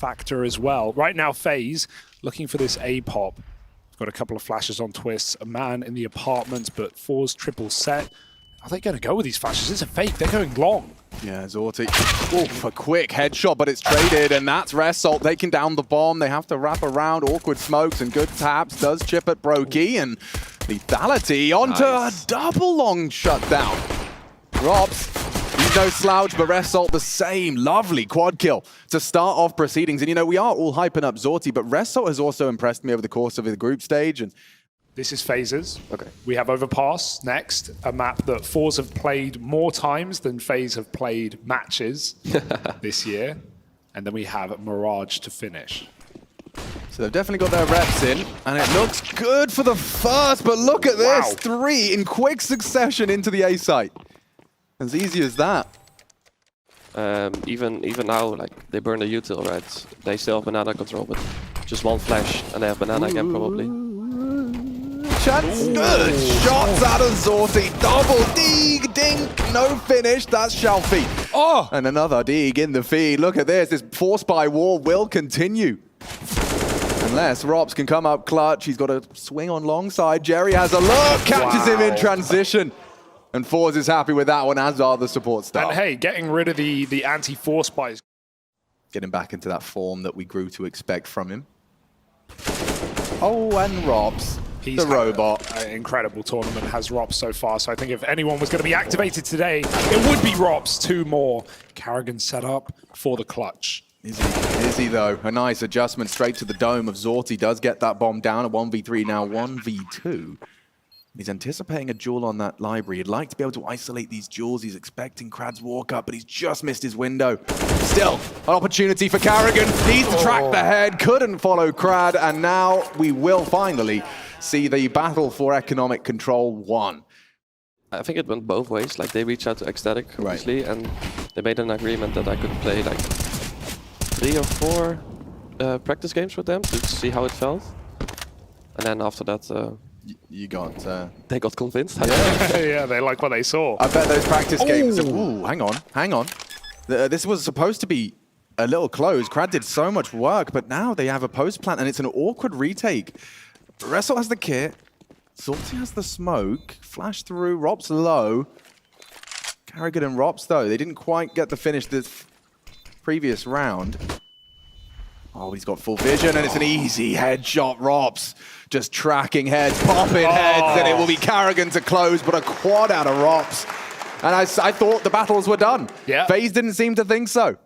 factor as well. Right now, FaZe looking for this A pop. Got a couple of flashes on twists, a man in the apartment, but FORZE triple set. Are they going to go with these flashes? It's a fake. They're going long. Yeah, Zorti. Oof, a quick headshot, but it's traded, and that's Result taking down the bomb. They have to wrap around. Awkward smokes and good taps. Does chip at Brokey, and lethality onto a double long shutdown. Robs, he's no slouch, but Result the same. Lovely quad kill to start off proceedings. And you know, we are all hyping up Zorti, but Result has also impressed me over the course of the group stage. And this is FaZe's. Okay. We have Overpass next, a map that FORZE have played more times than FaZe have played matches this year. And then we have Mirage to finish. So they've definitely got their reps in, and it looks good for the first, but look at this. Wow. 3 in quick succession into the A site. As easy as that. Even now, like, they burn the util, right? They still have banana control, but just one flash, and they have banana again, probably. Chance, good shots out of Zorti. Double dig, dink, no finish. That's Shalfie. Oh! And another dig in the feed. Look at this. This force by wall will continue. Unless Rops can come up clutch. He's got a swing on long side. Jerry has a look, catches him in transition. And FORZE is happy with that one, as are the support staff. And hey, getting rid of the anti-force buys. Getting back into that form that we grew to expect from him. Oh, and Robs, the robot. An incredible tournament has Rops so far, so I think if anyone was going to be activated today, it would be Rops. 2 more. Carrigan set up for the clutch. Is he though? A nice adjustment straight to the dome of Zorti. Does get that bomb down. A 1v3 now, 1v2. He's anticipating a duel on that library. He'd like to be able to isolate these duels. He's expecting Krad's walk up, but he's just missed his window. Still, an opportunity for Carrigan. Needs to track the head, couldn't follow Krad, and now we will finally see the battle for economic control won. I think it went both ways. Like, they reached out to Ecstatic, obviously, and they made an agreement that I could play like 3 or 4 practice games with them to see how it felt. And then after that, you got... they got convinced. Yeah. Yeah, they like what they saw. I bet those practice games... Ooh, hang on. This was supposed to be a little close. Krad did so much work, but now they have a post plant, and it's an awkward retake. Wrestle has the kit. Zorti has the smoke. Flash through. Rops low. Carrigan and Rops, though, they didn't quite get the finish this previous round. Oh, he's got full vision, and it's an easy headshot. Rops just tracking heads, popping heads, and it will be Carrigan to close, but a quad out of Rops. And I thought the battles were done. Yeah. FaZe didn't seem to think so.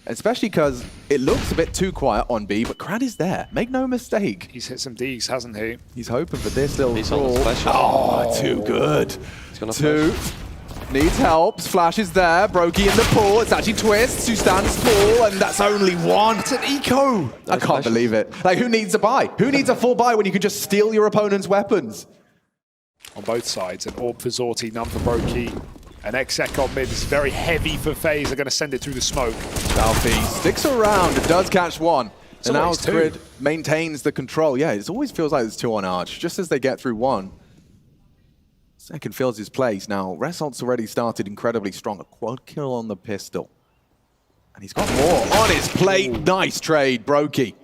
Especially because it looks a bit too quiet on B, but Krad is there. Make no mistake. He's hit some Ds, hasn't he? He's hoping for this little He's on the crawl. flash. Oh, too good. He's gonna Two. flash. Needs help. Flash is there. Brokey in the pool. It's actually Twists who stands tall, and that's only one. It's an eco. I can't believe it. Like, who needs a buy? Who needs a full buy when you can just steal your opponent's weapons? On both sides, an orb for Zorti, none for Brokey. An exec on mid is very heavy for FaZe. They're going to send it through the smoke. Alfie sticks around and does catch one. It's and now always 2. Grid maintains the control. Yeah, it always feels like it's 2 on Arch, just as they get through 1. Second fills his place. Now, Result's already started incredibly strong. A quad kill on the pistol. And he's got more on his plate. Ooh. Nice trade, Brokey.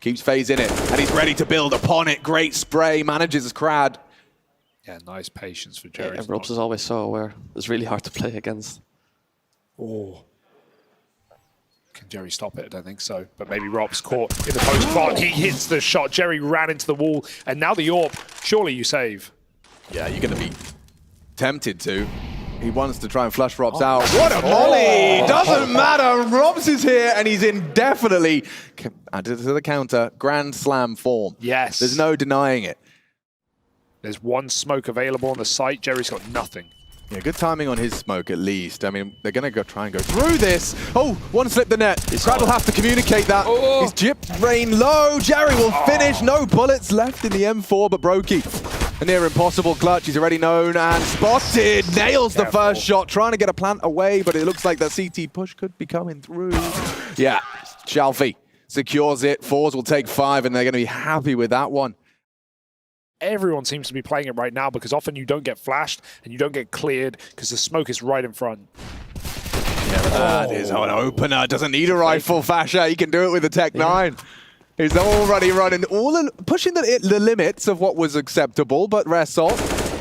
Keeps FaZe in it, and he's ready to build upon it. Great spray, manages Krad. Yeah, nice patience for Jerry. Yeah, Robs is always so aware. It's really hard to play against. Oh. Can Jerry stop it? I don't think so. But maybe Rob's caught in the post spot. He hits the shot. Jerry ran into the wall. And now the AWP. Surely you save. Yeah, you're going to be tempted to. He wants to try and flush Robs out. What a volley! Doesn't matter. Robs is here, and he's in definitely, added to the counter, Grand Slam form. Yes. There's no denying it. There's 1 smoke available on the site. Jerry's got nothing. Yeah, good timing on his smoke at least. I mean, they're going to try and go through this. Oh, one slipped the net. Krad will have to communicate that. Oh. He's jip rain low. Jerry will finish. No bullets left in the M4, but Brokey, a near impossible clutch. He's already known and spotted. Nails the first shot, trying to get a plant away, but it looks like the CT push could be coming through. Yeah, Shalfie secures it. FORZE will take 5, and they're going to be happy with that one. Everyone seems to be playing it right now because often you don't get flashed and you don't get cleared because the smoke is right in front. Yeah, but that is an opener. Doesn't need a rifle, Fasha. He can do it with the Tech 9. He's already running, pushing the limits of what was acceptable, but Resol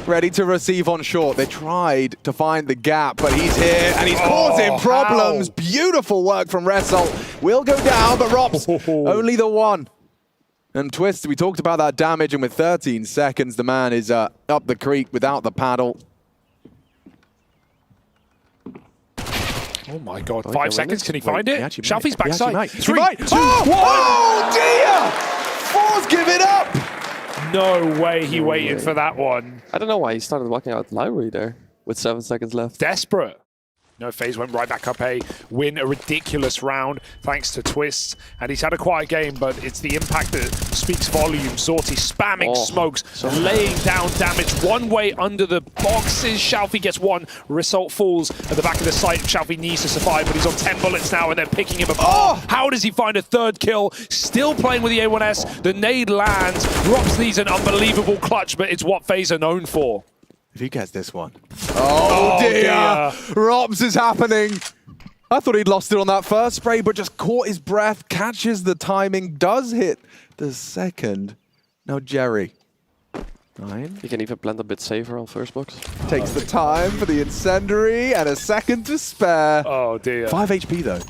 ready to receive on short. They tried to find the gap, but he's here, and he's causing problems. How? Beautiful work from Resol. Will go down, but Rops, only the one. And Twist, we talked about that damage, and with 13 seconds, the man is up the creek without the paddle. Oh my God, 5 seconds, can he find it? Shalfie's He actually backside. might. 3, 2, 1. Oh dear! FORZE give it up! No way he waited for that one. I don't know why he started walking out the library there with 7 seconds left. Desperate. No, FaZe went right back up A, win a ridiculous round thanks to Twists. And he's had a quiet game, but it's the impact that speaks volumes. Sorty spamming smokes, laying down damage one way under the boxes. Shalfie gets one. Result falls at the back of the site. Shalfie needs to survive, but he's on 10 bullets now, and they're picking him apart. How does he find a third kill? Still playing with the A1S. The nade lands. Rops needs an unbelievable clutch, but it's what FaZe are known for. If he gets this one. Oh dear! Rops is happening. I thought he'd lost it on that first spray, but just caught his breath, catches the timing, does hit the second. Now Jerry. 9. He can even blend a bit safer on first box. Takes the time for the incendiary and a second to spare. Oh dear. 5 HP though.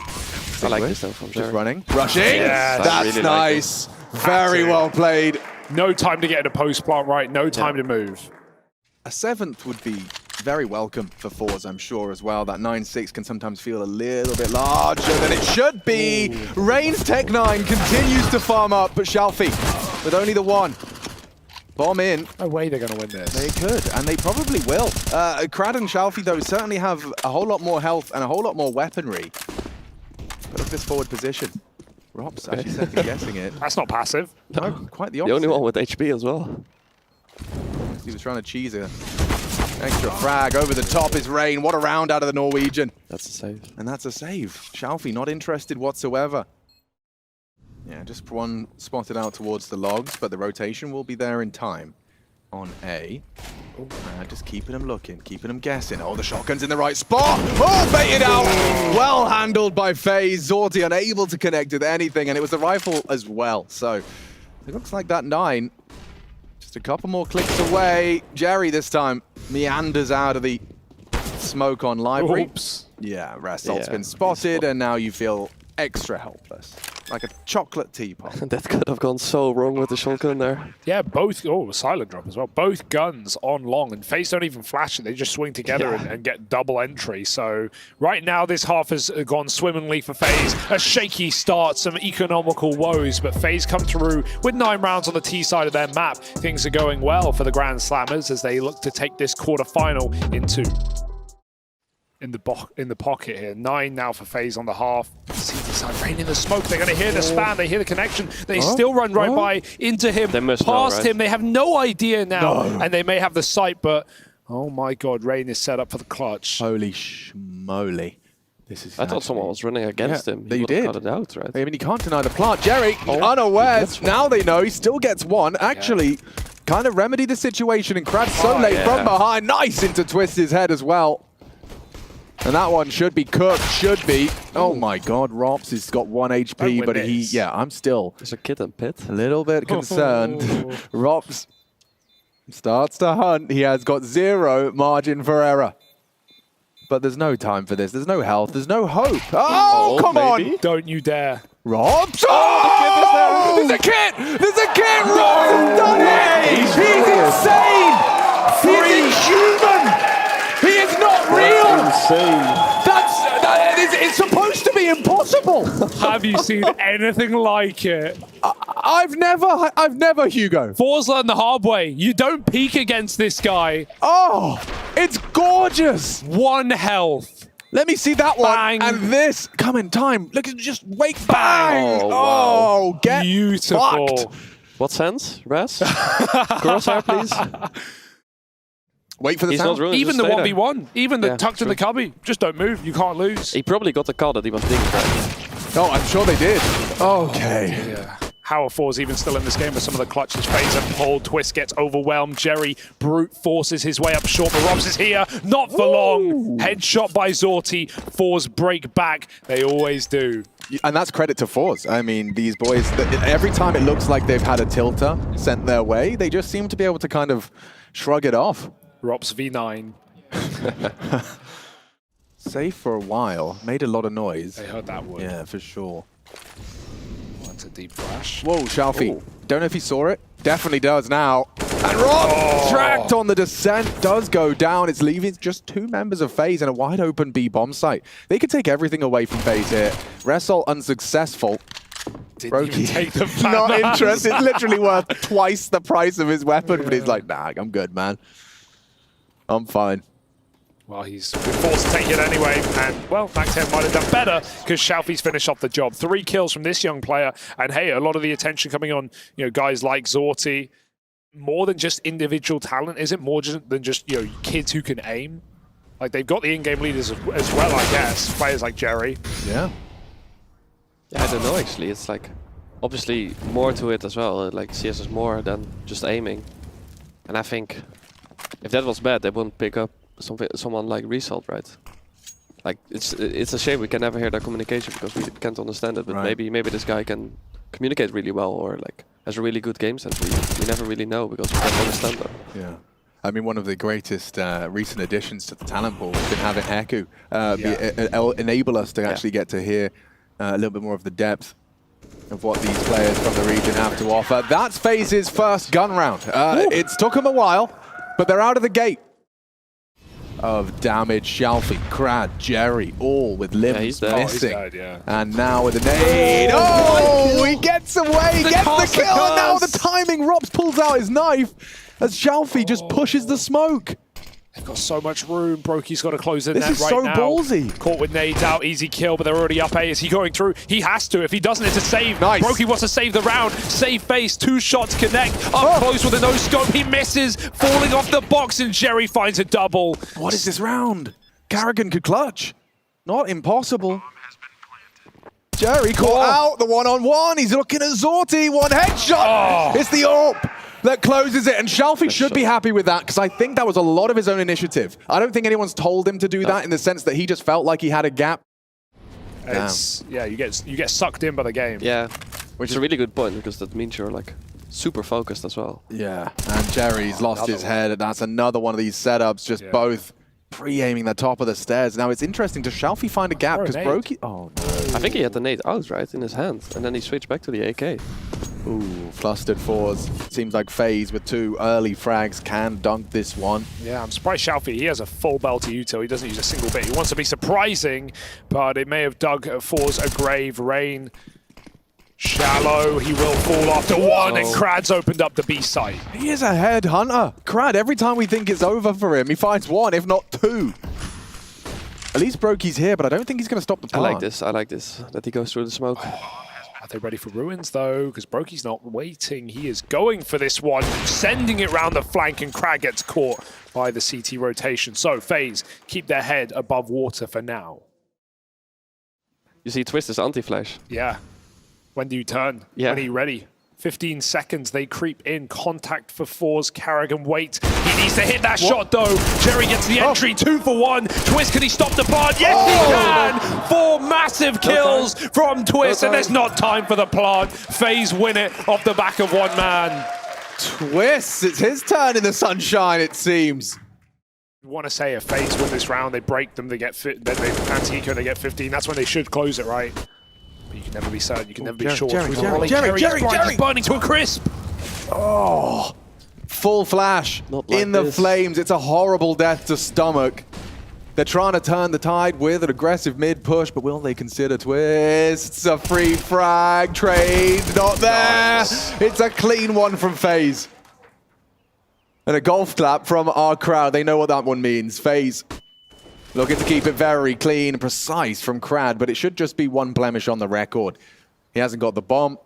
I like this though from Jerry. Just running. Rushing! Yes. That's really nice. Very well played. No time to get in a post plant, right? No time to move. A 7th would be very welcome for FORZE, I'm sure, as well. That 9-6 can sometimes feel a little bit larger than it should be. Rain's Tech 9 continues to farm up, but Shalfie, with only the one. Bomb in. No way they're going to win this. They could, and they probably will. Crad and Shalfie, though, certainly have a whole lot more health and a whole lot more weaponry. But look at this forward position. Rob's actually second guessing it. That's not passive. No, quite the opposite. The only one with HP as well. He was trying to cheese a extra frag. Over the top is Rain. What a round out of the Norwegian. That's a save. And that's a save. Shalfie not interested whatsoever. Yeah, just one spotted out towards the logs, but the rotation will be there in time on A. Just keeping him looking, keeping him guessing. Oh, the shotgun's in the right spot. Oh, baited out. Well handled by FaZe. Zorti unable to connect with anything, and it was the rifle as well. So it looks like that 9. Just a couple more clicks away. Jerry this time meanders out of the smoke on library. Oops. Yeah, Rasolt's been spotted, and now you feel extra helpless. Like a chocolate teapot. That could have gone so wrong with the shotgun there. Yeah, both. Oh, a silent drop as well. Both guns on long, and FaZe don't even flash it. They just swing together and get double entry. So right now, this half has gone swimmingly for FaZe. A shaky start, some economical woes, but FaZe come through with 9 rounds on the T side of their map. Things are going well for the Grand Slammers as they look to take this quarterfinal into in the pocket here. 9 now for FaZe on the half. See the side, Rain in the smoke. They're going to hear the span. They hear the connection. They still run right by into him, past him. They have no idea now, and they may have the sight, but oh my God, Rain is set up for the clutch. Holy schmoly. This is I thought someone was running against him. They He did. got it out, right? I mean, he can't deny the plant. Jerry, unawares. Now they know he still gets one. Actually, kind of remedy the situation, and Crad so late from behind. Nice into Twist's head as well. And that one should be cooked, should be. Oh my God, Rops has got 1 HP, but I'm still There's a kid in pit. a little bit concerned. Rops starts to hunt. He has got 0 margin for error. But there's no time for this. There's no health. There's no hope. Oh, come on. Don't you dare. Rops. Oh, there's a kit. There's a kit. Rops has done it. He's insane. He's inhuman. He is not real. It's supposed to be impossible. Have you seen anything like it? I've never, Hugo. FORZE learned the hard way. You don't peek against this guy. Oh, it's gorgeous. 1 health. Let me see that one. Bang. And this. Come in time. Look, just wait. Bang. Oh, wow. Oh, get beautiful. fucked. What sense, Raz? Crosshair, please. Wait for the He's sound. not ruined. Even the Just stay 1v1, even the tucked in true. the cubby. Just don't move. You can't lose. He probably got the call that he was digging, right? Oh, I'm sure they did. Okay. Yeah. How are FORZE even still in this game with some of the clutches? FaZe and pulled. Twist gets overwhelmed. Jerry brute forces his way up short, but Robs is here. Not for long. Headshot by Zorti. FORZE break back. They always do. And that's credit to FORZE. I mean, these boys, every time it looks like they've had a tilter sent their way, they just seem to be able to kind of shrug it off. Robs V9. Safe for a while. Made a lot of noise. They heard that word. Yeah, for sure. That's a deep flash. Whoa, Xiaofi. Don't know if he saw it. Definitely does now. And Rob, tracked on the descent, does go down. It's leaving just 2 members of FaZe and a wide open B bomb site. They could take everything away from FaZe here. Resol unsuccessful. Didn't even take the Not interested. It's literally worth twice the price of his weapon, but he's like, nah, I'm good, man. I'm fine. Well, he's been forced to take it anyway, and, well, Max 10 might have done better because Xiaofi's finished off the job. 3 kills from this young player, and hey, a lot of the attention coming on, guys like Zorti. More than just individual talent, is it? More than just, kids who can aim? Like, they've got the in-game leaders as well, I guess. Players like Jerry. Yeah. Yeah, I don't know, actually. It's like, obviously, more to it as well. Like, CS is more than just aiming. And I think if that was bad, they wouldn't pick up someone like Result, right? Like, it's a shame we can never hear their communication because we can't understand it. But right. maybe this guy can communicate really well, or like has a really good game sense. We never really know because we can't understand them. Yeah. I mean, one of the greatest recent additions to the talent pool has been having Heku enable us to actually get to hear a little bit more of the depth of what these players from the region have to offer. That's FaZe's first gun round. It's took them a while, but they're out of the gate of damage. Xiaofi, Krad, Jerry, all with limbs missing. Dead, yeah. And now with a nade. Oh, he gets away, gets the kill, and now the timing. Robs pulls out his knife as Xiaofi just pushes the smoke. They've got so much room. Brokey's got to close the net right now. This is so ballsy. Caught with nades out, easy kill, but they're already up A. Is he going through? He has to. If he doesn't, it's a save. Nice. Brokey wants to save the round. Save face, 2 shots connect. Up close with a no-scope. He misses, falling off the box, and Jerry finds a double. What is this round? Karrigan could clutch. Not impossible. Jerry caught out the one-on-one. He's looking at Zorti. 1 headshot. It's the AWP that closes it, and Xiaofi should be happy with that because I think that was a lot of his own initiative. I don't think anyone's told him to do that in the sense that he just felt like he had a gap. Yeah, you get sucked in by the game. Yeah, which is a really good point because that means you're like super focused as well. Yeah, and Jerry's lost his head. That's another one of these setups, just both pre-aiming the top of the stairs. Now it's interesting, does Xiaofi find a gap? Because Brokey... Oh, no. I think he had the nade out, right, in his hand, and then he switched back to the AK. Ooh, flustered FORZE. Seems like FaZe with 2 early frags can dunk this one. Yeah, I'm surprised Xiaofi, he has a full belt to util. He doesn't use a single bit. He wants to be surprising, but it may have dug FORZE a grave. Rain, shallow, he will fall after 1, and Krad's opened up the B site. He is a headhunter. Krad, every time we think it's over for him, he finds 1, if not 2. At least Brokey's here, but I don't think he's going to stop the plant. I like this, that he goes through the smoke. Are they ready for ruins, though? Because Brokey's not waiting. He is going for this one, sending it round the flank, and Krad gets caught by the CT rotation. So FaZe keep their head above water for now. You see Twist is anti-flash. Yeah. When do you turn? Yeah. When are you ready? 15 seconds, they creep in. Contact for FORZE. Karrigan wait. He needs to hit that shot, though. Jerry gets the entry. 2 for 1. Twist, can he stop the plant? Yes, he can! 4 massive kills from Twist, and there's not time for the plant. FaZe win it off the back of 1 man. Twist, it's his turn in the sunshine, it seems. I want to say if FaZe win this round, they break them, they get then they anti-eco, they get 15. That's when they should close it, right? You can never be certain. You can never be sure. Jerry, burning to a crisp. Oh, full flash in the flames. It's a horrible death to stomach. They're trying to turn the tide with an aggressive mid push, but will they consider Twists? A free frag trade, not there. Nice. It's a clean one from FaZe. And a golf clap from our crowd. They know what that one means. FaZe looking to keep it very clean and precise from Krad, but it should just be 1 blemish on the record. He hasn't got the bomb.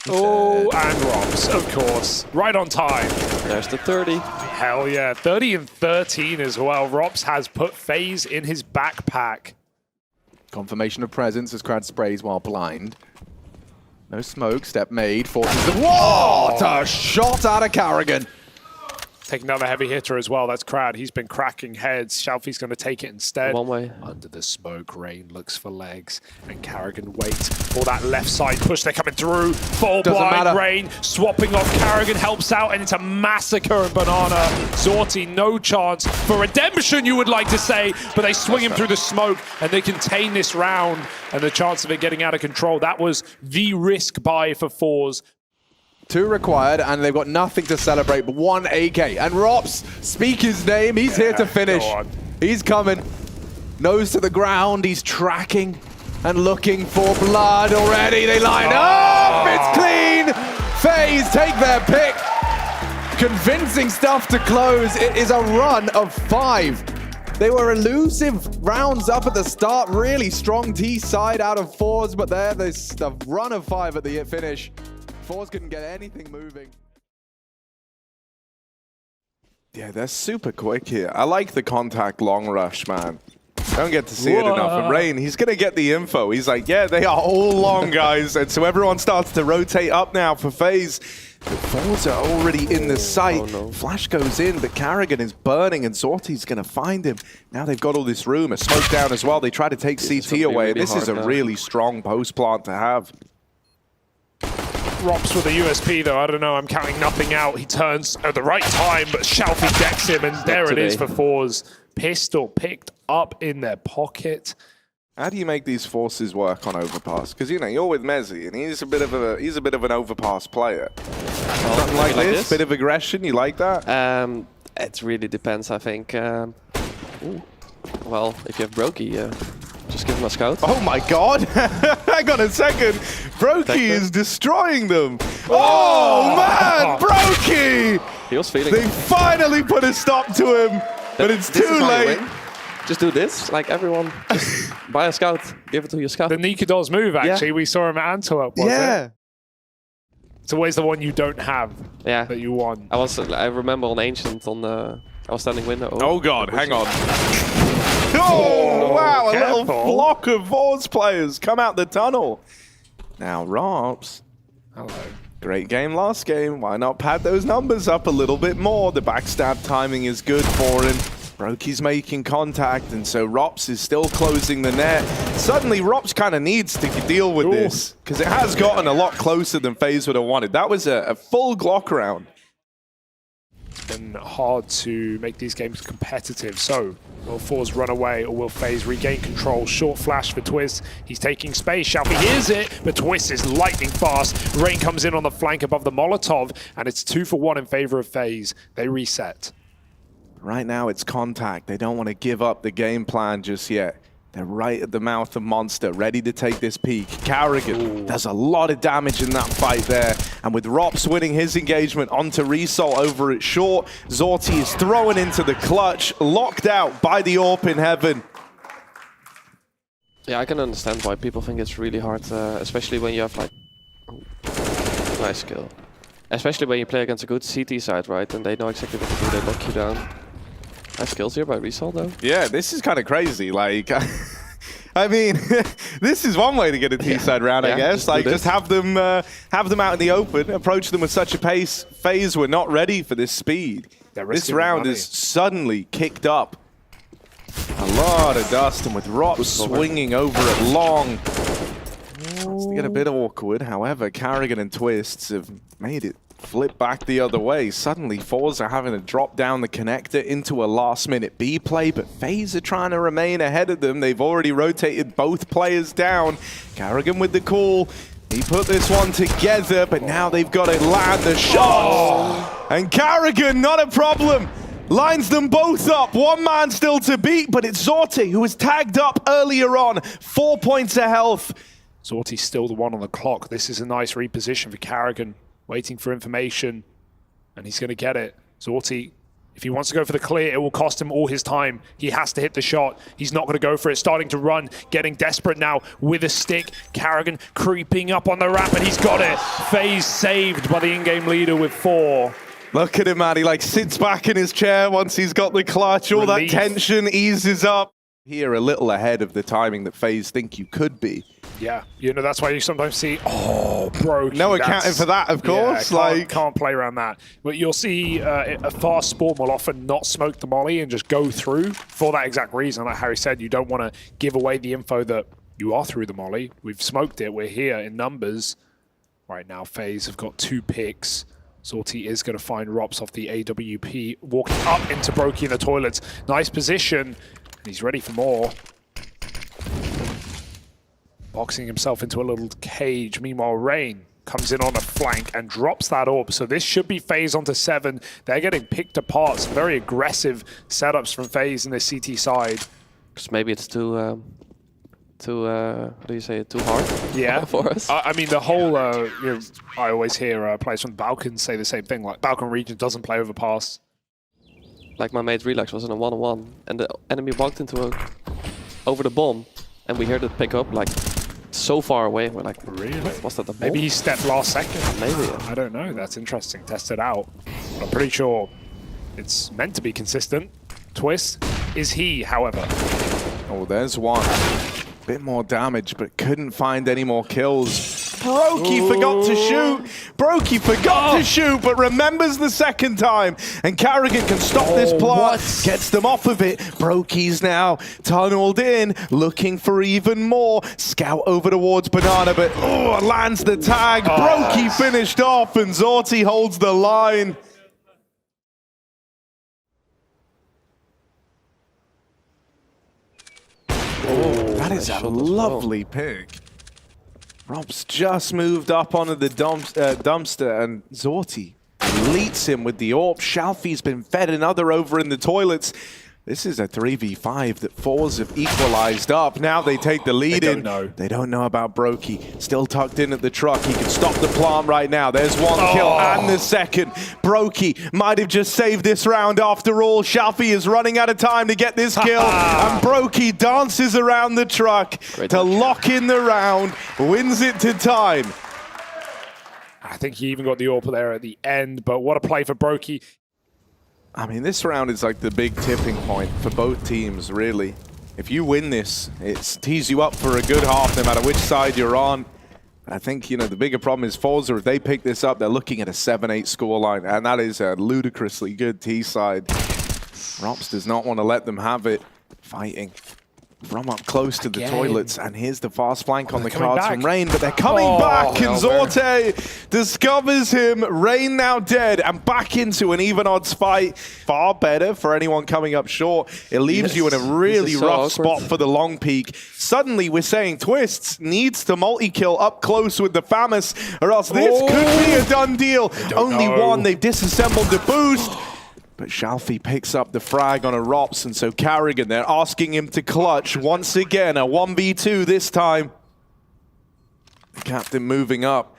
Oh, and Robs, of course. Right on time. There's the 30. Hell yeah, 30 and 13 as well. Rops has put FaZe in his backpack. Confirmation of presence as Crad sprays while blind. No smoke, step made, forces the... What a shot out of Karrigan! Take another heavy hitter as well. That's Crad. He's been cracking heads. Shalfie's going to take it instead. One way. Under the smoke, Rain looks for legs. And Karrigan waits for that left side push. They're coming through. Full blind, Rain swapping off. Karrigan helps out, and it's a massacre in Banana. Zorti, no chance for redemption, you would like to say. But they swing him through the smoke, and they contain this round. And the chance of it getting out of control. That was the risk buy for FORZE. 2 required, and they've got nothing to celebrate but 1 AK. And Rops, speak his name, he's here to finish. He's coming. Nose to the ground, he's tracking and looking for blood already. They line up, it's clean. FaZe take their pick. Convincing stuff to close. It is a run of 5. They were elusive rounds up at the start. Really strong T side out of FORZE, but there's a run of 5 at the finish. FORZE couldn't get anything moving. Yeah, they're super quick here. I like the contact long rush, man. Don't get to see it enough. And Rain, he's going to get the info. He's like, yeah, they are all long, guys. And so everyone starts to rotate up now for FaZe. The FORZE are already in the site. Oh, no. Flash goes in, but Karrigan is burning, and Zorti's going to find him. Now they've got all this room. A smoke down as well. They try to take CT away. Really this is a really strong post plant to have. Rops with a USP though, I don't know, I'm counting nothing out. He turns at the right time, but Shalfie decks him, and there it is for FORZE. Pistol picked up in their pocket. How do you make these forces work on overpass? Because, you know, you're with Mezzy, and he's a bit of an overpass player. Something like this, bit of aggression, you like that? It really depends, I think. Well, if you have Brokey, just give him a scout. Oh my god! Hang on a second! Brokey is destroying them! Oh man! Brokey! He was feeling They finally put a stop to him, but it's too late! Just do this, like everyone. Just buy a scout, give it to your scout. The Nikadol's move, actually. We saw him at Antwerp, was it? It's always the one you don't have that you won. I remember on Ancient I was standing window. Oh god, hang on. Oh wow, a little flock of FORZE players come out the tunnel. Now Rops. Hello. Great game last game. Why not pad those numbers up a little bit more? The backstab timing is good for him. Brokey's making contact, and so Rops is still closing the net. Suddenly, Rops kind of needs to deal with this, because it has gotten a lot closer than FaZe would have wanted. That was a full Glock round. It's been hard to make these games competitive, so will FORZE run away, or will FaZe regain control? Short flash for Twist. He's taking space. Shalfie hears it, but Twist is lightning fast. Rain comes in on the flank above the Molotov, and it's 2 for 1 in favor of FaZe. They reset. Right now, it's contact. They don't want to give up the game plan just yet. They're right at the mouth of Monster, ready to take this peak. Karrigan does a lot of damage in that fight there. And with Rops winning his engagement onto Resol over at short, Zorti is thrown into the clutch, locked out by the AWP in heaven. Yeah, I can understand why people think it's really hard, especially when you have like... nice skill. Especially when you play against a good CT side, right? And they know exactly what to do, they lock you down. Nice skills here by Resol, though. Yeah, this is kind of crazy. Like, I mean, this is one way to get a T-side round, I guess. Just have them out in the open, approach them with such a pace. FaZe were not ready for this speed. This round is suddenly kicked up. A lot of dust, and with Rops swinging over it long. It's to get a bit awkward. However, Karrigan and Twists have made it flip back the other way. Suddenly, FORZE are having to drop down the connector into a last-minute B play, but FaZe are trying to remain ahead of them. They've already rotated both players down. Karrigan with the call. He put this one together, but now they've got to land the shot. And Karrigan, not a problem. Lines them both up. One man still to beat, but it's Zorti who was tagged up earlier on. 4 points of health. Zorti's still the one on the clock. This is a nice reposition for Karrigan. Waiting for information, and he's going to get it. Zorti, if he wants to go for the clear, it will cost him all his time. He has to hit the shot. He's not going to go for it. Starting to run, getting desperate now with a stick. Karrigan creeping up on the ramp, and he's got it. FaZe saved by the in-game leader with 4. Look at him, man. He like sits back in his chair once he's got the clutch. All that tension eases up. Here, a little ahead of the timing that FaZe think you could be. Yeah, you know, that's why you sometimes see, oh, bro. No accounting for that, of course. Yeah, can't play around that. But you'll see a fast spawn will often not smoke the molly and just go through for that exact reason. Like Harry said, you don't want to give away the info that you are through the molly. We've smoked it. We're here in numbers. Right now, FaZe have got 2 picks. Zorti is going to find Rops off the AWP, walking up into Brokey in the toilets. Nice position. He's ready for more. Boxing himself into a little cage. Meanwhile, Rain comes in on a flank and drops that orb. So this should be FaZe onto 7. They're getting picked apart. Some very aggressive setups from FaZe in the CT side. Because maybe it's too, how do you say it, too hard for us? I mean, the whole, you know, I always hear players from Balkan say the same thing. Like, Balkan region doesn't play overpass. Like my mate Relax was in a 1-on-1 and the enemy walked into over the bomb and we heard it pick up like so far away. We're like, really? Was that the bomb? Maybe he stepped last second. Maybe. Yeah. I don't know. That's interesting. Test it out. But I'm pretty sure it's meant to be consistent. Twist is he, however. Oh, there's one. Bit more damage, but couldn't find any more kills. Brokey forgot to shoot. Brokey forgot to shoot, but remembers the second time. And Carrigan can stop this plot. Gets them off of it. Brokey's now tunneled in, looking for even more. Scout over towards Banana, but lands the tag. Brokey finished off, and Zorti holds the line. That is a lovely pick. Rob's just moved up onto the dumpster, and Zorti leads him with the AWP. Shalfie's been fed another over in the toilets. This is a 3v5 that FORZE have equalized up. Now they take the lead in. They don't know about Brokey. Still tucked in at the truck. He can stop the plant right now. There's one kill and the second. Brokey might have just saved this round after all. Shalfie is running out of time to get this kill. And Brokey dances around the truck to lock in the round. Wins it to time. I think he even got the AWP there at the end, but what a play for Brokey. I mean, this round is like the big tipping point for both teams, really. If you win this, it tees you up for a good half, no matter which side you're on. I think, you know, the bigger problem is FORZE, if they pick this up, they're looking at a 7-8 scoreline, and that is a ludicrously good T side. Rops does not want to let them have it. Fighting from up close to the toilets, and here's the fast flank on the cards from Rain, but they're coming back, and Zorti discovers him. Rain now dead, and back into an even odds fight. Far better for anyone coming up short. It leaves you in a really rough spot for the long peak. Suddenly, we're saying Twists needs to multi-kill up close with the FAMAS, or else this could be a done deal. Only one, they've disassembled the boost. But Shalfie picks up the frag on a Rops, and so Carrigan, they're asking him to clutch once again, a 1v2 this time. The captain moving up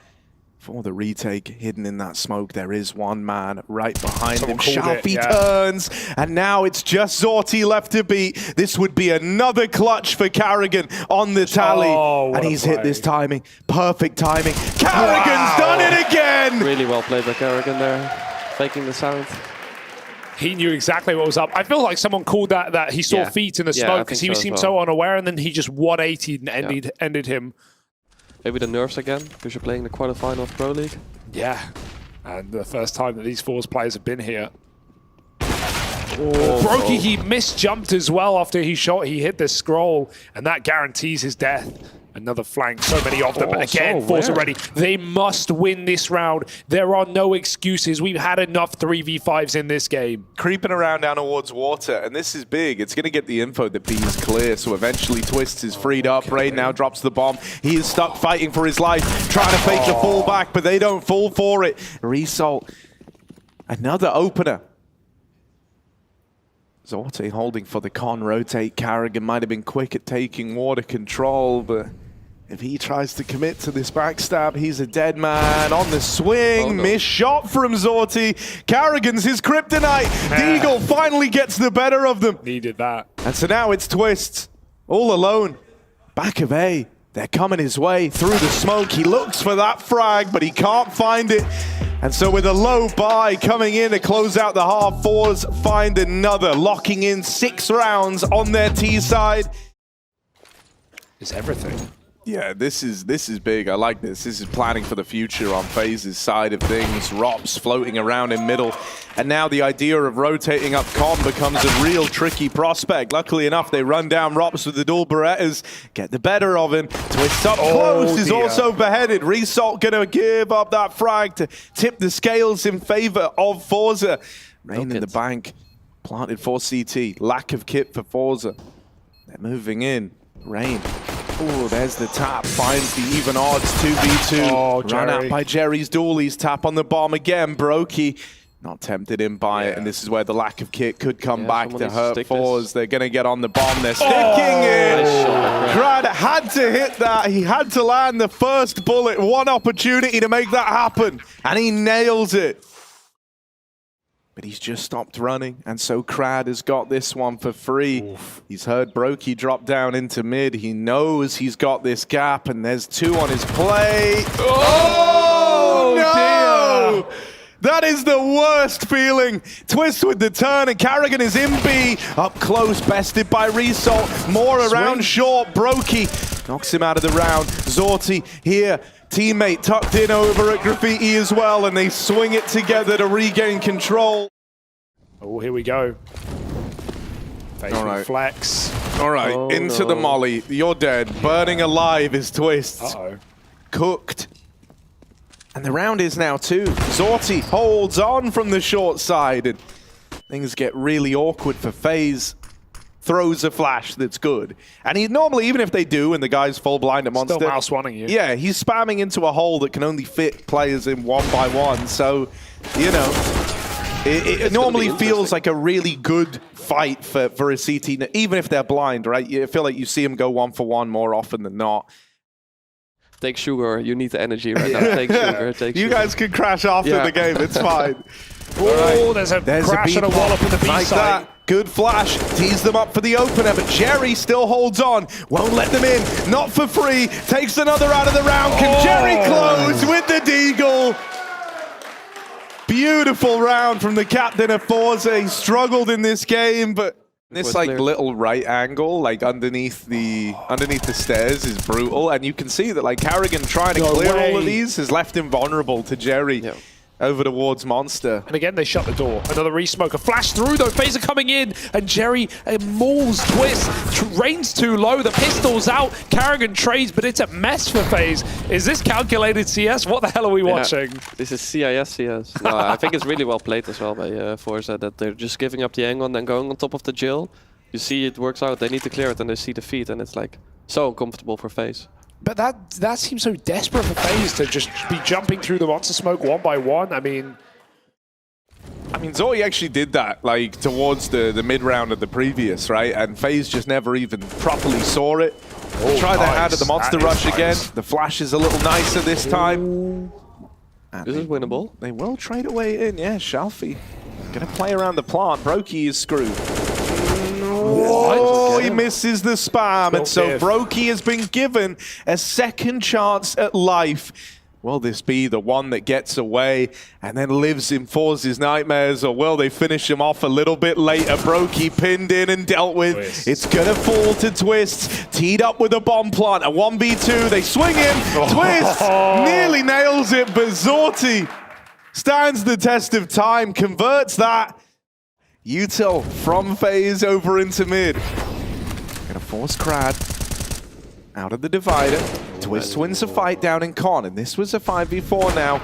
for the retake, hidden in that smoke. There is one man right behind him. Shalfie turns, and now it's just Zorti left to beat. This would be another clutch for Carrigan on the tally. And he's hit this timing. Perfect timing. Carrigan's done it again! Really well played by Carrigan there, faking the sound. He knew exactly what was up. I feel like someone called that he saw feet in the smoke because he seemed so unaware, and then he just 180'd and ended him. Maybe the nerfs again, because you're playing the quarterfinal of Pro League. Yeah, and the first time that these FORZE players have been here. Brokey, he misjumped as well after he shot. He hit the scroll, and that guarantees his death. Another flank, so many of them. Again, FORZE are ready. They must win this round. There are no excuses. We've had enough 3v5s in this game. Creeping around down towards water, and this is big. It's going to get the info that B is clear, so eventually Twists is freed up. Rain now drops the bomb. He is stuck fighting for his life, trying to fake the fall back, but they don't fall for it. Result, another opener. Zorti holding for the con rotate. Carrigan might have been quick at taking water control, but if he tries to commit to this backstab, he's a dead man. On the swing, missed shot from Zorti. Carrigan's his kryptonite. Deagle finally gets the better of them. Needed that. And so now it's Twists, all alone. Back of A, they're coming his way through the smoke. He looks for that frag, but he can't find it. And so with a low buy coming in to close out the half, FORZE find another, locking in 6 rounds on their T side. It's everything. Yeah, this is big. I like this. This is planning for the future on FaZe's side of things. Rops floating around in middle. And now the idea of rotating up Con becomes a real tricky prospect. Luckily enough, they run down Rops with the dual Berettas, get the better of him. Twists up close, is also beheaded. Result gonna give up that frag to tip the scales in favor of FORZE. Rain in the bank, planted for CT. Lack of kit for FORZE. They're moving in. Rain. Oh, there's the tap. Finds the even odds. 2v2. Oh, Run out by Jerry's dualies. Tap on the bomb again. Brokey not tempted in by it. And this is where the lack of kit could come back to hurt FORZE. They're going to get on the bomb. They're sticking in. Crad had to hit that. He had to land the first bullet. One opportunity to make that happen. And he nails it. But he's just stopped running, and so Crad has got this one for free. Oof. He's heard Brokey drop down into mid. He knows he's got this gap, and there's 2 on his plate. Oh, no! Dear. That is the worst feeling. Twist with the turn, and Carrigan is in B. Up close, bested by Result. More around short. Brokey knocks him out of the round. Zorti here. Teammate tucked in over at Graffiti as well, and they swing it together to regain control. Oh, here we go. All right. Flex. All right, into the molly. You're dead. Burning alive is Twist. Uh-oh. Cooked. And the round is now 2. Zorti holds on from the short side, and things get really awkward for FaZe. Throws a flash that's good. And he normally, even if they do and the guy's full blind at Monster, still mouse wanting you. Yeah, he's spamming into a hole that can only fit players in 1 by 1. So, you know, it normally feels like a really good fight for a CT, even if they're blind, right? You feel like you see them go 1 for 1 more often than not. Take sugar. You need the energy right now. Take sugar. Take you sugar. guys can crash after the game. It's fine. Oh, there's a crash and a wallop in the B like side. That. Good flash, tees them up for the opener, but Jerry still holds on, won't let them in, not for free, takes another out of the round. Can Jerry close with the deagle? Beautiful round from the captain of FORZE. He struggled in this game, but this like little right angle, like underneath the stairs is brutal, and you can see that like Carrigan trying to clear all of these has left him vulnerable to Jerry. Yeah. Over towards Monster. And again, they shut the door. Another resmoke. A flash through, though. FaZe are coming in, and Jerry mauls Twist. Rain's too low. The pistol's out. Carrigan trades, but it's a mess for FaZe. Is this calculated CS? What the hell are we watching? This is CIS CS. No, I think it's really well played as well by FORZE, that they're just giving up the angle and then going on top of the Jill. You see it works out. They need to clear it, and they see the feet, and it's like so uncomfortable for FaZe. But that seems so desperate for FaZe to just be jumping through the monster smoke 1 by 1. I mean, Zorti actually did that, like, towards the mid-round of the previous, right? And FaZe just never even properly saw it. Try their hand at the monster rush again. The flash is a little nicer this time. This is winnable. They will trade away in, yeah, Shalfie. Gonna play around the plant. Brokey is screwed. Oh, he misses the spam, and so Brokey has been given a second chance at life. Will this be the one that gets away and then lives in FORZE's nightmares, or will they finish him off a little bit later? Brokey pinned in and dealt with. Twist. It's gonna fall to Twist. Teed up with a bomb plant, a 1v2. They swing in. Twist nearly nails it, but Zorti stands the test of time, converts that. Util from FaZe over into mid. Gonna force Crad out of the divider. Twist wins the fight down in Con, and this was a 5v4 now.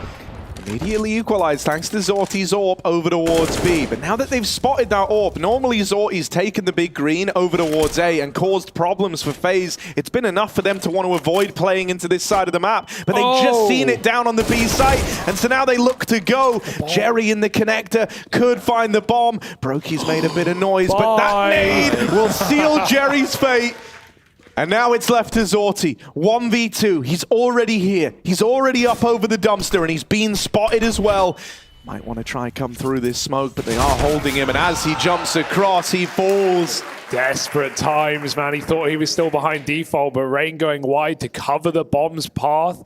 Immediately equalized thanks to Zorti's AWP over towards B. But now that they've spotted that AWP, normally Zorti's taken the big green over towards A and caused problems for FaZe. It's been enough for them to want to avoid playing into this side of the map, but they've just seen it down on the B site, and so now they look to go. Jerry in the connector could find the bomb. Brokey's made a bit of noise, but that nade will seal Jerry's fate. And now it's left to Zorti. 1v2. He's already here. He's already up over the dumpster, and he's been spotted as well. Might want to try come through this smoke, but they are holding him, and as he jumps across, he falls. Desperate times, man. He thought he was still behind default, but Rain going wide to cover the bomb's path.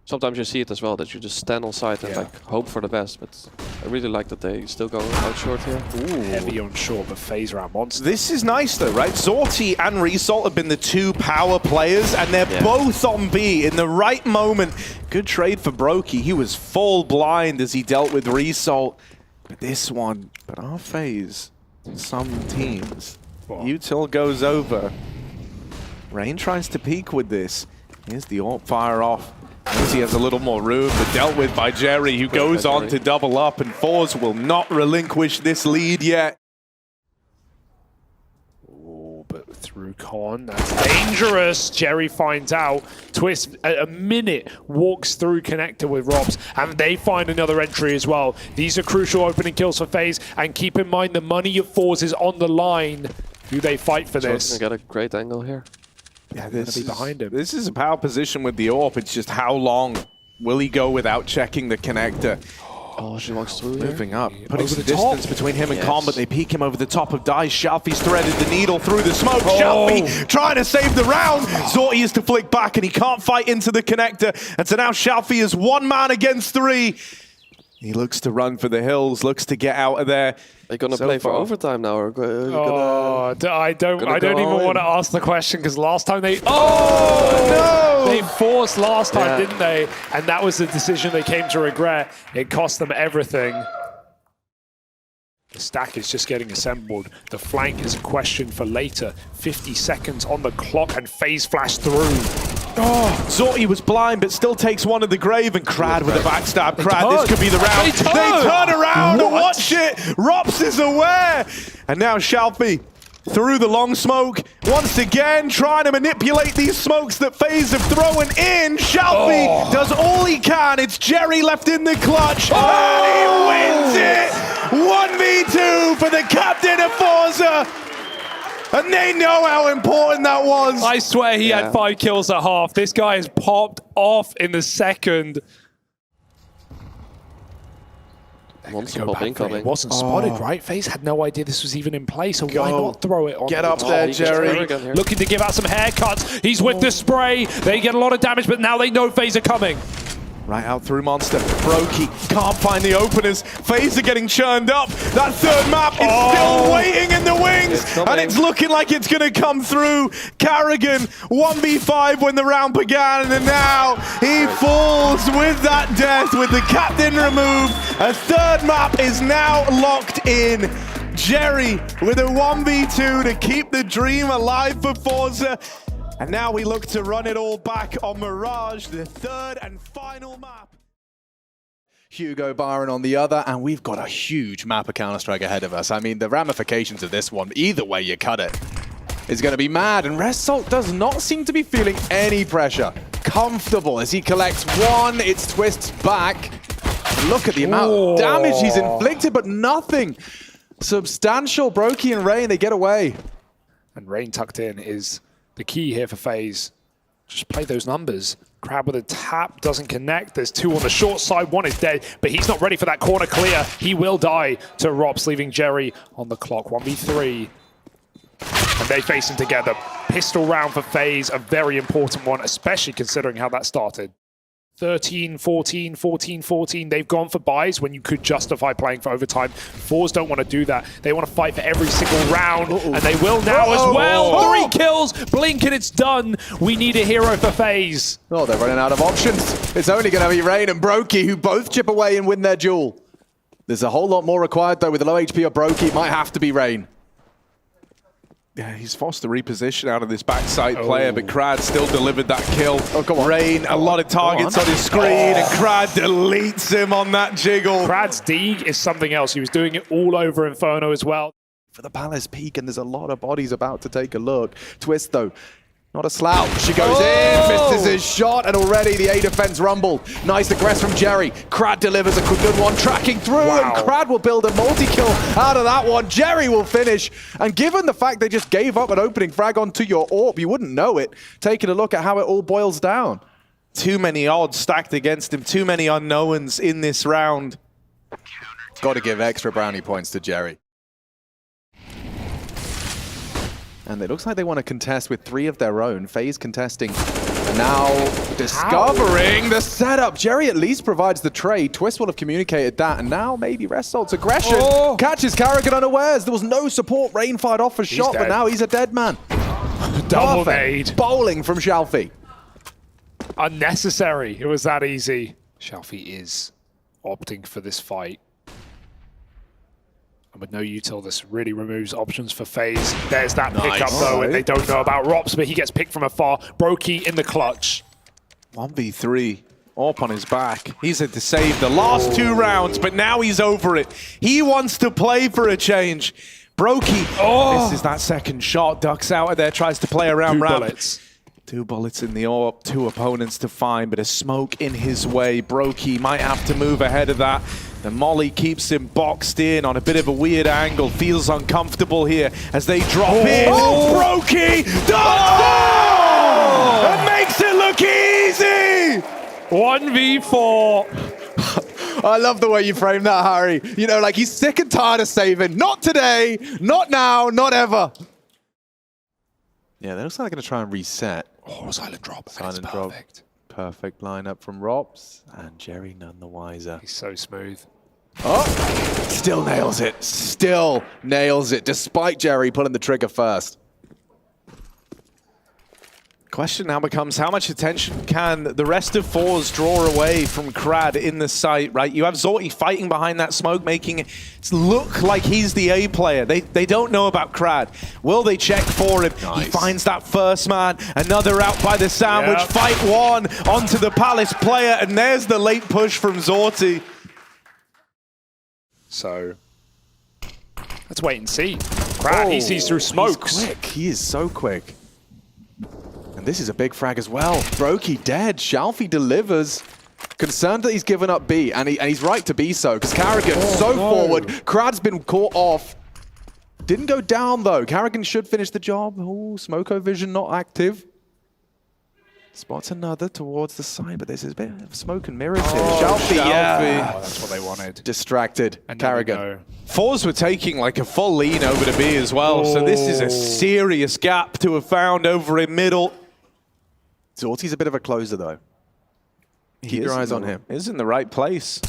sometimes you see it as well, that you just stand on site and like hope for the best. But I really like that they still go out short here. Ooh. Heavy on short, but FaZe around monster. This is nice though, right? Zorti and Result have been the two power players, and they're both on B in the right moment. Good trade for Brokey. He was full blind as he dealt with Result. But this one, but our FaZe, some teams. Util goes over. Rain tries to peek with this. Here's the AWP fire off. He has a little more room, but dealt with by Jerry, who goes on to double up, and FORZE will not relinquish this lead yet. Oh, but through Con, that's dangerous. Jerry finds out. Twist, a minute, walks through connector with Robs, and they find another entry as well. These are crucial opening kills for FaZe, and keep in mind the money of FORZE is on the line. Do they fight for this? Got a great angle here. Yeah, this is behind him. This is a power position with the AWP. It's just how long will he go without checking the connector? Oh, she walks through Moving here. up, putting Over some the top. distance between him and Con, but they peek him over the top of Dice. Shalfie's threaded the needle through the smoke. Shalfie trying to save the round. Zorti is to flick back, and he can't fight into the connector. And so now Shalfie is one man against three. He looks to run for the hills, looks to get out of there. Are you gonna play for overtime now, or I don't even want to ask the question, because last time they they forced last time, didn't they? And that was the decision they came to regret. It cost them everything. The stack is just getting assembled. The flank is a question for later. 50 seconds on the clock, and FaZe flash through. Zorti was blind, but still takes one of the grave, and Crad with a backstab. Crad, this could be the round. They turn around and watch it. Rops is aware. And now Shalfie through the long smoke. Once again, trying to manipulate these smokes that FaZe have thrown in. Shalfie does all he can. It's Jerry left in the clutch. And he wins it. 1v2 for the captain of FORZE. And they know how important that was. I swear he had 5 kills at half. This guy has popped off in the second. Monster pop incoming. It wasn't spotted, right? FaZe had no idea this was even in play, so why not throw it on? Get up there, Jerry. Looking to give out some haircuts. He's with the spray. They get a lot of damage, but now they know FaZe are coming. Right out through Monster. Brokey can't find the openers. FaZe are getting churned up. That third map is still waiting in the wings. And it's looking like it's going to come through. Carrigan, 1v5 when the round began. And now he falls with that death with the captain removed. A third map is now locked in. Jerry with a 1v2 to keep the dream alive for FORZE. And now we look to run it all back on Mirage, the third and final map. Hugo Byron on the other, and we've got a huge map of Counter-Strike ahead of us. I mean, the ramifications of this one, either way you cut it, is going to be mad. And Result does not seem to be feeling any pressure. Comfortable as he collects one, it's Twist's back. And look at the amount of damage he's inflicted, but nothing substantial. Brokey and Rain, they get away. And Rain tucked in is the key here for FaZe. Just play those numbers. Crab with a tap, doesn't connect. There's 2 on the short side, 1 is dead, but he's not ready for that corner clear. He will die to Rops, leaving Jerry on the clock. 1v3. And they face him together. Pistol round for FaZe, a very important one, especially considering how that started. 13, 14, 14, 14. They've gone for buys when you could justify playing for overtime. FORZE don't want to do that. They want to fight for every single round, and they will now as well. 3 kills, blink and it's done. We need a hero for FaZe. Oh, they're running out of options. It's only going to be Rain and Brokey who both chip away and win their duel. There's a whole lot more required though with the low HP of Brokey. It might have to be Rain. Yeah, he's forced to reposition out of this backside player, but Crad still delivered that kill. Come on. Rain, a lot of targets on his screen, and Crad deletes him on that jiggle. Crad's Deeg is something else. He was doing it all over Inferno as well. For the Palace peak, and there's a lot of bodies about to take a look. Twist though, not a slouch. She goes in, misses his shot, and already the A defense rumbled. Nice aggress from Jerry. Crad delivers a good one, tracking through, and Crad will build a multi-kill out of that one. Jerry will finish, and given the fact they just gave up an opening frag onto your AWP, you wouldn't know it. Taking a look at how it all boils down. Too many odds stacked against him, too many unknowns in this round. Got to give extra brownie points to Jerry. And it looks like they want to contest with 3 of their own. FaZe contesting And now discovering the setup. Jerry at least provides the trade. Twist will have communicated that. And now maybe Ressalt's aggression catches Karrigan unawares. There was no support. Rain fired off a shot, but now he's a dead man. Double nade. Bowling from Shalfie. Unnecessary. It was that easy. Shalfie is opting for this fight. And with no util, this really removes options for FaZe. There's that pickup though, and they don't know about Rops, but he gets picked from afar. Brokey in the clutch. 1v3. Up on his back. He's had to save the last 2 rounds, but now he's over it. He wants to play for a change. Brokey, this is that second shot. Ducks out of there, tries to play around ramp. 2 bullets. 2 bullets in the AWP, 2 opponents to find, but a smoke in his way. Brokey might have to move ahead of that. The molly keeps him boxed in on a bit of a weird angle. Feels uncomfortable here as they drop in. Oh, Brokey does it! Makes it look easy! 1v4. I love the way you frame that, Harry. You know, like he's sick and tired of saving. Not today, not now, not ever. Yeah, they looks like they're going to try and reset. Oh, silent drop. Silent That's drop. perfect. Perfect lineup from Rops, and Jerry none the wiser. He's so smooth. Oh, still nails it. Still nails it, despite Jerry pulling the trigger first. Question now becomes how much attention can the rest of FORZE draw away from Krad in the site, right? You have Zorti fighting behind that smoke, making it look like he's the A player. They don't know about Krad. Will they check for him? Nice. He finds that first man. Another out by the sandwich. Yep. Fight 1 onto the Palace player, and there's the late push from Zorti. So, let's wait and see. Krad, he sees through smokes. He's quick. He is so quick. And this is a big frag as well. Brokey dead. Shalfie delivers. Concerned that he's given up B, and he's right to be so, because Karrigan's forward. Krad's been caught off. Didn't go down, though. Karrigan should finish the job. Oh, Smoko Vision not active. Spots another towards the side, but there's a bit of smoke and mirrors here. Shalfie, yeah. Oh, that's what they wanted. Distracted. And Karrigan. FORZE were taking like a full lean over to B as well, so this is a serious gap to have found over in middle. Zorti's a bit of a closer, though. Keep your eyes on him. He's in the right place.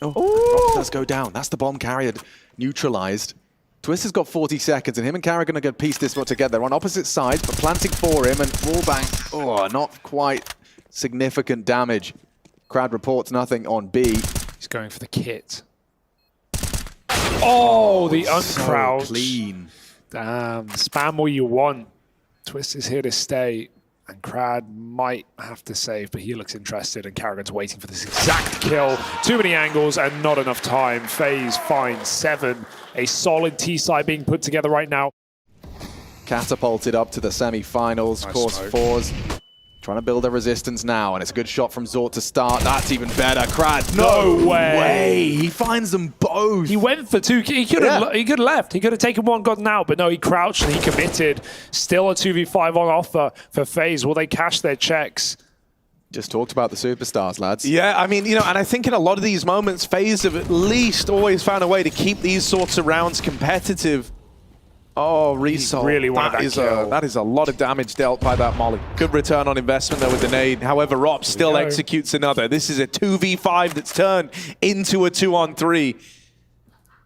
Oh, does go down. That's the bomb carrier neutralized. Twist has got 40 seconds, and him and Karrigan are going to piece this one together. They're on opposite sides, but planting for him, and wallbang. Oh, not quite significant damage. Krad reports nothing on B. He's going for the kit. Oh, the uncrouch. So clean. Damn, spam all you want. Twist is here to stay. And Krad might have to save, but he looks interested, and Karrigan's waiting for this exact kill. Too many angles and not enough time. FaZe finds 7. A solid T-side being put together right now. Catapulted up to the semi-finals. Of course, FORZE trying to build a resistance now, and it's a good shot from Zort to start. That's even better. Krad, no way. He finds them both. He went for 2. He could have left. He could have taken one, gotten out, but no, he crouched and he committed. Still a 2v5 on offer for FaZe. Will they cash their checks? Just talked about the superstars, lads. Yeah, I mean, you know, and I think in a lot of these moments, FaZe have at least always found a way to keep these sorts of rounds competitive. Oh, Resol. Really wanted that kill. That is a lot of damage dealt by that molly. Good return on investment though with the nade. However, Rops still executes another. This is a 2v5 that's turned into a 2-on-3.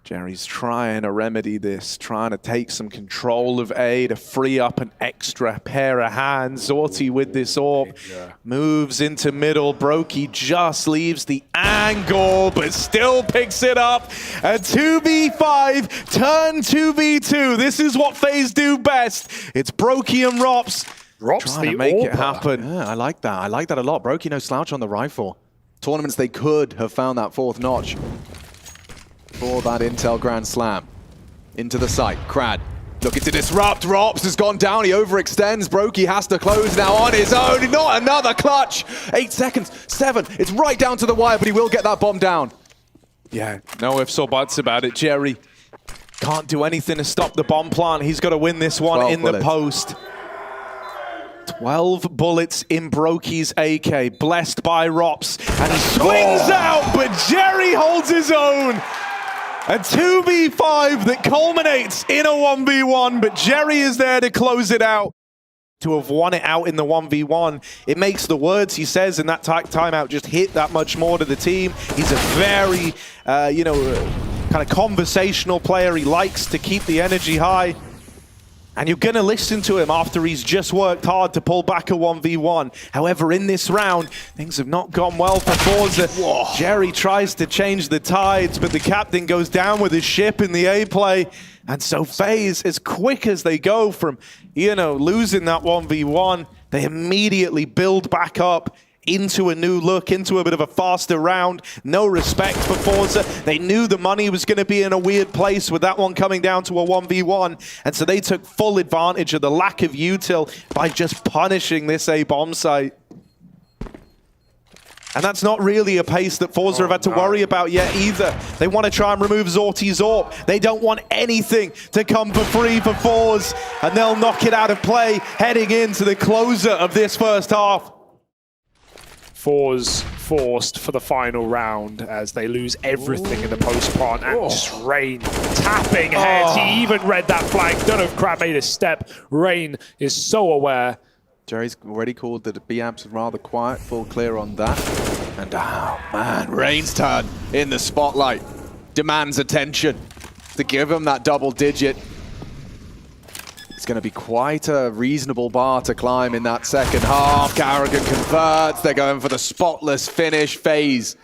Jerry's trying to remedy this, trying to take some control of A to free up an extra pair of hands. Zorti with this AWP moves into middle. Brokey just leaves the angle, but still picks it up. A 2v5 turn 2v2. This is what FaZe do best. It's Brokey and Rops trying to make it happen. Yeah, I like that. I like that a lot. Brokey no slouch on the rifle. Tournaments they could have found that 4th notch. For that Intel Grand Slam. Into the site. Krad looking to disrupt. Rops has gone down. He overextends. Brokey has to close now on his own. Not another clutch. 8 seconds. 7. It's right down to the wire, but he will get that bomb down. Yeah, no ifs or buts about it. Jerry can't do anything to stop the bomb plant. He's got to win this one in the post. 12 bullets in Brokey's AK, blessed by Rops, and he swings out, but Jerry holds his own. A 2v5 that culminates in a 1v1, but Jerry is there to close it out. to have won it out in the 1v1. It makes the words he says in that timeout just hit that much more to the team. He's a very, kind of conversational player. He likes to keep the energy high. And you're going to listen to him after he's just worked hard to pull back a 1v1. However, in this round, things have not gone well for FORZE. Jerry tries to change the tides, but the captain goes down with his ship in the A play. And so FaZe, as quick as they go from, losing that 1v1, they immediately build back up into a new look, into a bit of a faster round. No respect for FORZE. They knew the money was going to be in a weird place with that one coming down to a 1v1. And so they took full advantage of the lack of util by just punishing this A bomb site. And that's not really a pace that FORZE have had to worry about yet either. They want to try and remove Zorti's AWP. They don't want anything to come for free for FORZE. And they'll knock it out of play heading into the closer of this first half. FORZE forced for the final round as they lose everything in the post plant, and just Rain tapping heads. He even read that flag. Don't know if Crab made a step. Rain is so aware. Jerry's already called the B-Amps rather quiet, full clear on that. And oh man, Rain's turn in the spotlight demands attention to give him that double digit. It's going to be quite a reasonable bar to climb in that second half. Carrigan converts. They're going for the spotless finish. FaZe.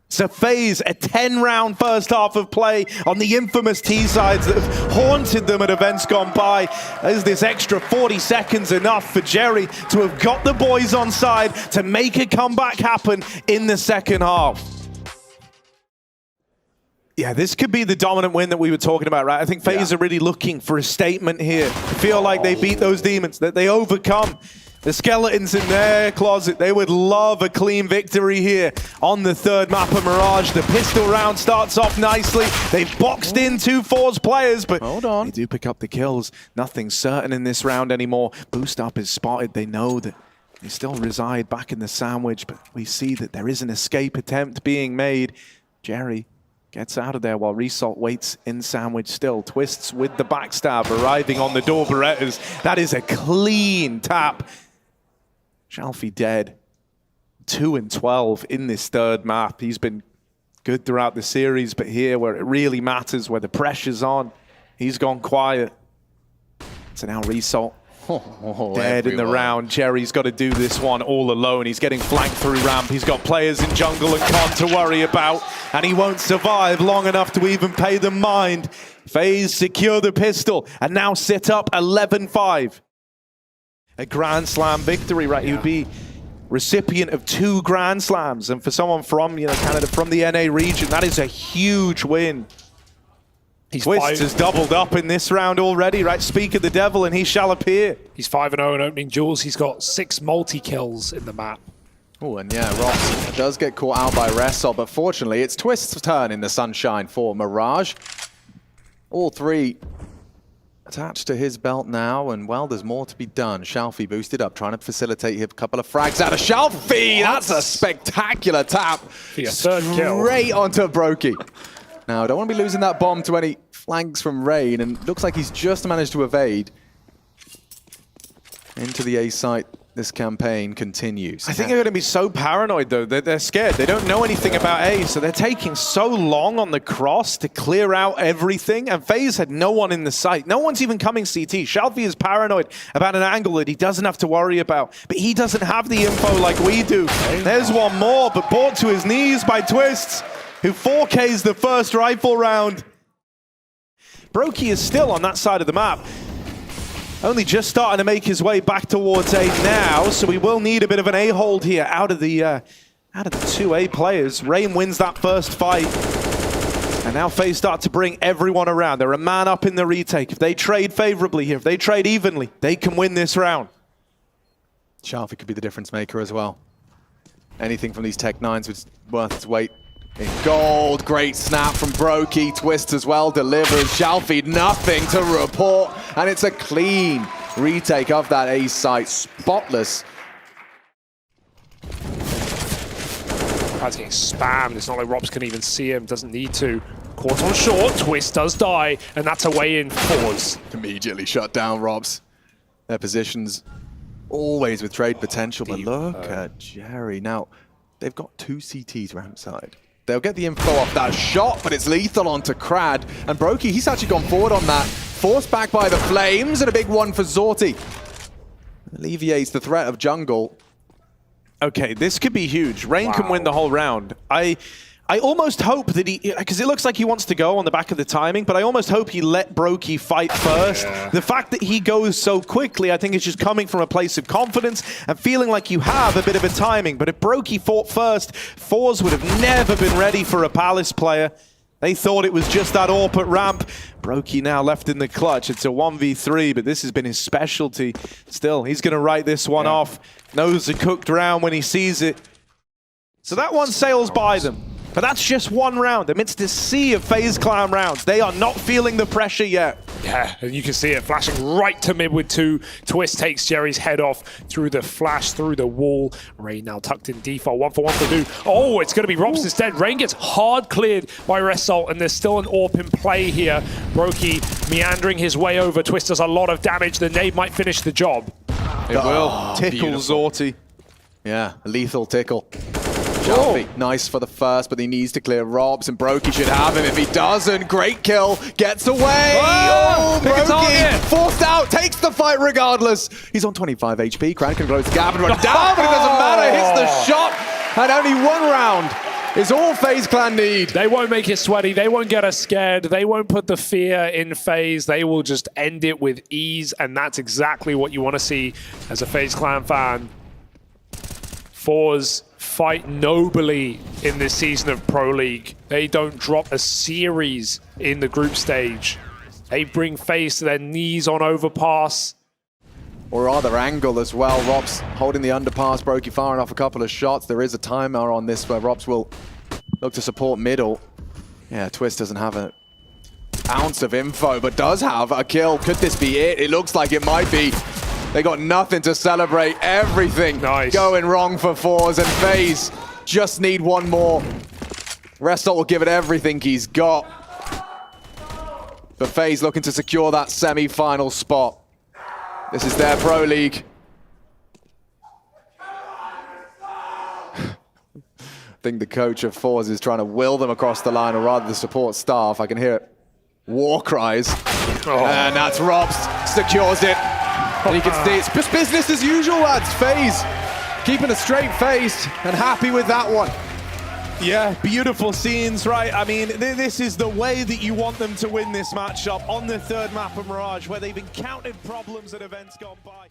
So FaZe, a 10-round first half of play on the infamous T-sides that have haunted them at events gone by. Is this extra 40 seconds enough for Jerry to have got the boys on side to make a comeback happen in the second half? Yeah, this could be the dominant win that we were talking about, right? I think FaZe are really looking for a statement here. I feel like they beat those demons, that they overcome the skeletons in their closet. They would love a clean victory here on the third map of Mirage. The pistol round starts off nicely. They've boxed in 2 FORZE players, but hold on, they do pick up the kills. Nothing certain in this round anymore. Boost up is spotted. They know that they still reside back in the sandwich, but we see that there is an escape attempt being made. Jerry gets out of there while Result waits in sandwich still. Twists with the backstab, arriving on the door. Berettas, that is a clean tap. Shalfie dead. 2 and 12 in this third map. He's been good throughout the series, but here where it really matters, where the pressure's on, he's gone quiet. So now Result dead in the round. Jerry's got to do this one all alone. He's getting flanked through ramp. He's got players in jungle and con to worry about, and he won't survive long enough to even pay them mind. FaZe secure the pistol and now sit up 11-5. A Grand Slam victory, right? He would be recipient of 2 Grand Slams, and for someone from Canada, from the NA region, that is a huge win. Twists has doubled up in this round already, right? Speak of the devil and he shall appear. He's 5-0 in opening duels. He's got 6 multi-kills in the map. Oh, and yeah, Ross does get caught out by Resol, but fortunately it's Twist's turn in the sunshine for Mirage. All 3 attached to his belt now, and well, there's more to be done. Shalfie boosted up, trying to facilitate a couple of frags out of Shalfie. That's a spectacular tap. For your third kill. Straight onto Brokey. Now, don't want to be losing that bomb to any flanks from Rain, and looks like he's just managed to evade into the A site. This campaign continues. I think they're going to be so paranoid, though. They're scared. They don't know anything about A, so they're taking so long on the cross to clear out everything. And FaZe had no one in the site. No one's even coming CT. Shalfie is paranoid about an angle that he doesn't have to worry about. But he doesn't have the info like we do. There's one more, but brought to his knees by Twists, who 4Ks the first rifle round. Brokey is still on that side of the map. Only just starting to make his way back towards A now, so we will need a bit of an A-hold here out of the 2 A players. Rain wins that first fight. And now FaZe start to bring everyone around. They're a man up in the retake. If they trade favorably here, if they trade evenly, they can win this round. Shalfie could be the difference maker as well. Anything from these Tech 9s was worth its weight in gold. Great snap from Brokey. Twist as well delivers. Shalfie, nothing to report. And it's a clean retake of that A site. Spotless. He's getting spammed. It's not like Robs can even see him. Doesn't need to. Caught on short. Twist does die. And that's away in FORZE. Immediately shut down Robs. Their positions always with trade potential, but look at Jerry. Now, they've got 2 CTs rampside. They'll get the info off that shot, but it's lethal onto Crad. And Brokey, he's actually gone forward on that. Forced back by the Flames, and a big one for Zorti. Alleviates the threat of jungle. Okay, this could be huge. Rain can win the whole round. I almost hope that because it looks like he wants to go on the back of the timing, but I almost hope he let Brokey fight first. Yeah. The fact that he goes so quickly, I think it's just coming from a place of confidence and feeling like you have a bit of a timing. But if Brokey fought first, FORZE would have never been ready for a Palace player. They thought it was just that AWP at ramp. Brokey now left in the clutch. It's a 1v3, but this has been his specialty. Still, he's going to write this one off. Knows a cooked round when he sees it. So that one sails by them. But that's just one round amidst a sea of FaZe Clan rounds. They are not feeling the pressure yet. Yeah, and you can see it flashing right to mid with 2. Twist takes Jerry's head off through the flash, through the wall. Rain now tucked in default, 1-for-1 for do. Oh, it's going to be Robs instead. Rain gets hard cleared by Result, and there's still an AWP in play here. Brokey meandering his way over. Twist does a lot of damage. The nade might finish the job. It will. Tickle Zorti. Yeah, a lethal tickle. Nice for the first, but he needs to clear Robs, and Brokey should have him if he doesn't. Great kill, gets away. Oh, Brokey forced out, takes the fight regardless. He's on 25 HP. Crad can close the gap and run down, but it doesn't matter. Hits the shot, and only 1 round is all FaZe Clan need. They won't make it sweaty. They won't get us scared. They won't put the fear in FaZe. They will just end it with ease, and that's exactly what you want to see as a FaZe Clan fan. FORZE fight nobly in this season of Pro League. They don't drop a series in the group stage. They bring FaZe to their knees on overpass. Or other angle as well. Robs holding the underpass. Brokey firing off a couple of shots. There is a timer on this where Robs will look to support middle. Yeah, Twist doesn't have an ounce of info, but does have a kill. Could this be it? It looks like it might be. They got nothing to celebrate. Everything going wrong for FORZE, and FaZe just need one more. Result will give it everything he's got. But FaZe looking to secure that semi-final spot. This is their Pro League. I think the coach of FORZE is trying to will them across the line, or rather the support staff. I can hear it. War cries. And that's Robs. Secures it. And you can see it's just business as usual, lads. FaZe keeping a straight face and happy with that one. Yeah, beautiful scenes, right? I mean, this is the way that you want them to win this matchup on the 3rd map of Mirage, where they've encountered problems at events gone by.